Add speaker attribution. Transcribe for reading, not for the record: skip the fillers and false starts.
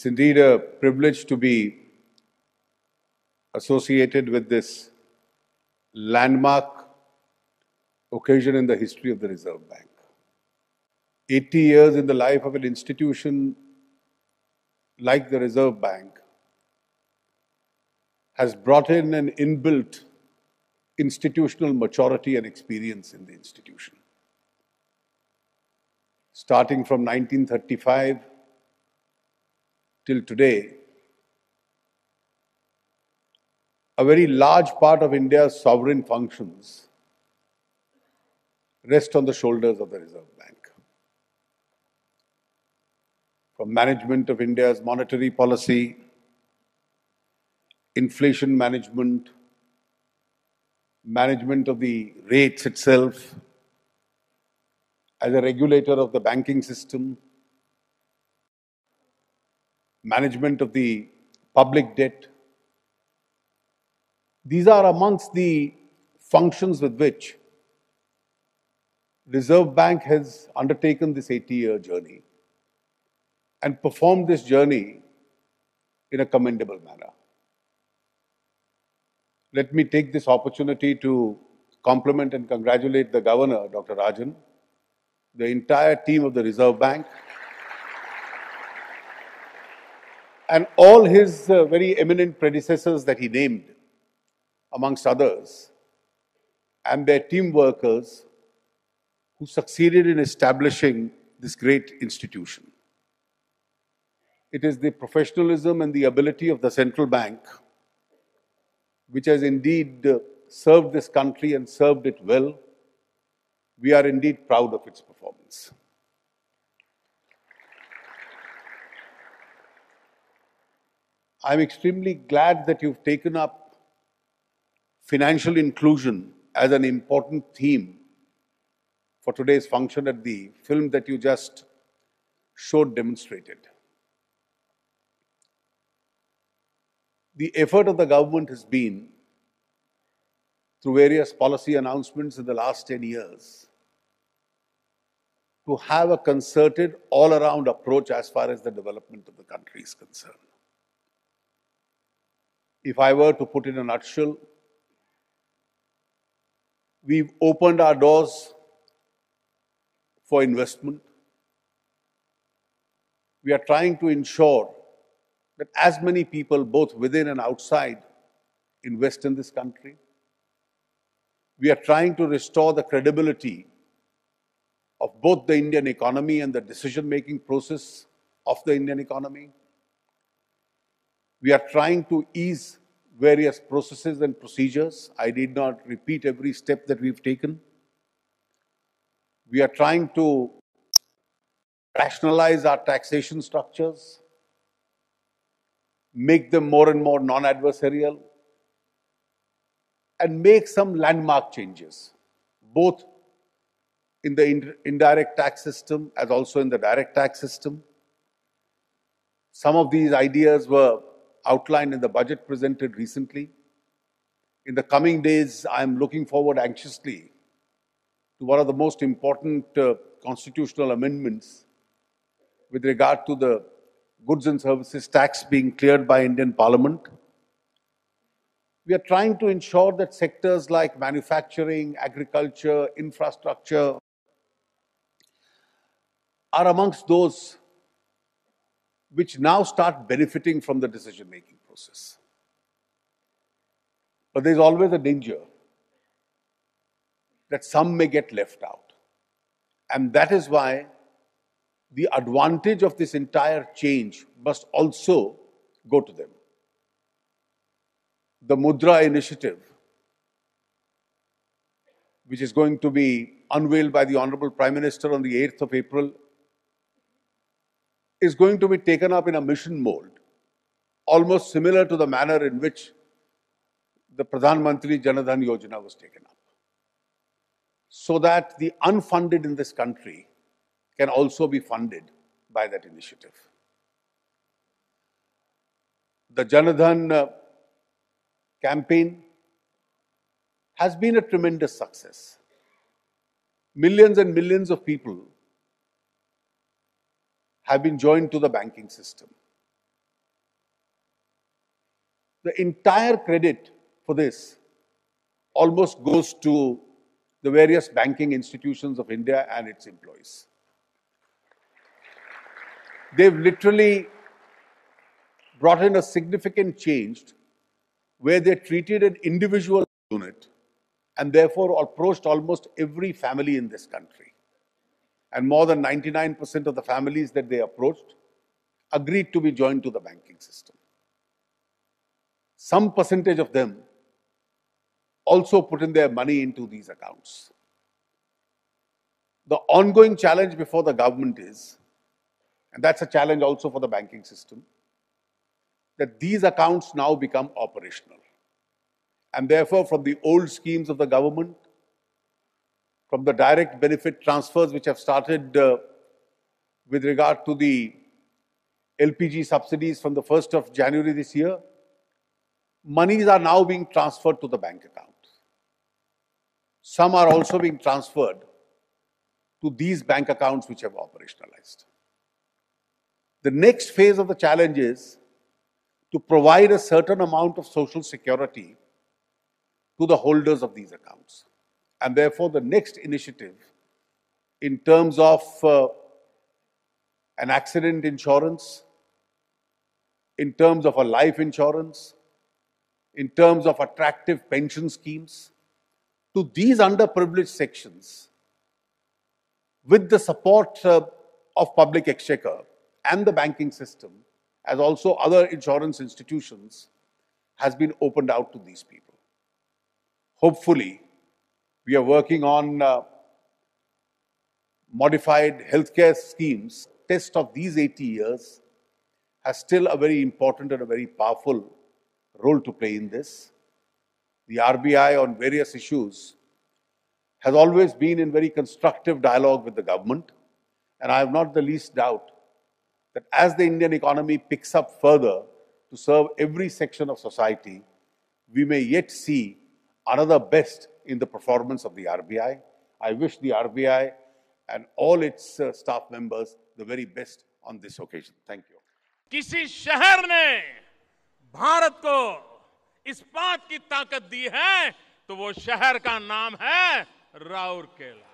Speaker 1: It's indeed a privilege to be associated with this landmark occasion in the history of the Reserve Bank. 80 years in the life of an institution like the Reserve Bank has brought in an inbuilt institutional maturity and experience in the institution. Starting from 1935 till today, a very large part of India's sovereign functions rest on the shoulders of the Reserve Bank. From management of India's monetary policy, inflation management, management of the rates itself, as a regulator of the banking system, management of the public debt. These are amongst the functions with which Reserve Bank has undertaken this 80-year journey and performed this journey in a commendable manner. Let me take this opportunity to compliment and congratulate the Governor, Dr. Rajan, the entire team of the Reserve Bank, and all his very eminent predecessors that he named, amongst others, and their team workers who succeeded in establishing this great institution. It is the professionalism and the ability of the central bank which has indeed served this country and served it well. We are indeed proud of its performance. I'm extremely glad that you've taken up financial inclusion as an important theme for today's function at the film that you just showed demonstrated. The effort of the government has been, through various policy announcements in the last 10 years, to have a concerted, all-around approach as far as the development of the country is concerned. If I were to put in a nutshell, we've opened our doors for investment. We are trying to ensure that as many people, both within and outside, invest in this country. We are trying to restore the credibility of both the Indian economy and the decision-making process of the Indian economy. We are trying to ease various processes and procedures. I need not repeat every step that we've taken. We are trying to rationalize our taxation structures, make them more and more non-adversarial, and make some landmark changes, both in the indirect tax system as also in the direct tax system. Some of these ideas were outlined in the budget presented recently. In the coming days, I am looking forward anxiously to one of the most important constitutional amendments with regard to the goods and services tax being cleared by Indian Parliament. We are trying to ensure that sectors like manufacturing, agriculture, infrastructure are amongst those which now start benefiting from the decision-making process. But there's always a danger that some may get left out. And that is why the advantage of this entire change must also go to them. The Mudra initiative, which is going to be unveiled by the Honorable Prime Minister on the 8th of April, is going to be taken up in a mission mode, almost similar to the manner in which the Pradhan Mantri Jan Dhan Yojana was taken up, so that the unfunded in this country can also be funded by that initiative. The Jan Dhan campaign has been a tremendous success. Millions and millions of people have been joined to the banking system. The entire credit for this almost goes to the various banking institutions of India and its employees. They've literally brought in a significant change where they treated an individual unit and therefore approached almost every family in this country. And more than 99% of the families that they approached agreed to be joined to the banking system. Some percentage of them also put in their money into these accounts. The ongoing challenge before the government is, and that's a challenge also for the banking system, that these accounts now become operational. And therefore, from the old schemes of the government, from the direct benefit transfers which have started with regard to the LPG subsidies from the 1st of January this year, monies are now being transferred to the bank account. Some are also being transferred to these bank accounts which have operationalized. The next phase of the challenge is to provide a certain amount of social security to the holders of these accounts. And therefore, the next initiative in terms of an accident insurance, in terms of a life insurance, in terms of attractive pension schemes, to these underprivileged sections, with the support of public exchequer and the banking system, as also other insurance institutions, has been opened out to these people. Hopefully, we are working on modified healthcare schemes. Test of these 80 years has still a very important and a very powerful role to play in this. The RBI on various issues has always been in very constructive dialogue with the government, and I have not the least doubt that as the Indian economy picks up further to serve every section of society, we may yet see another best in the performance of the RBI. I wish the RBI and all its staff members the very best on this occasion. Thank you.
Speaker 2: किसी शहर ने भारत को इस बात की ताकत दी है तो वो शहर का नाम है राउरकेला।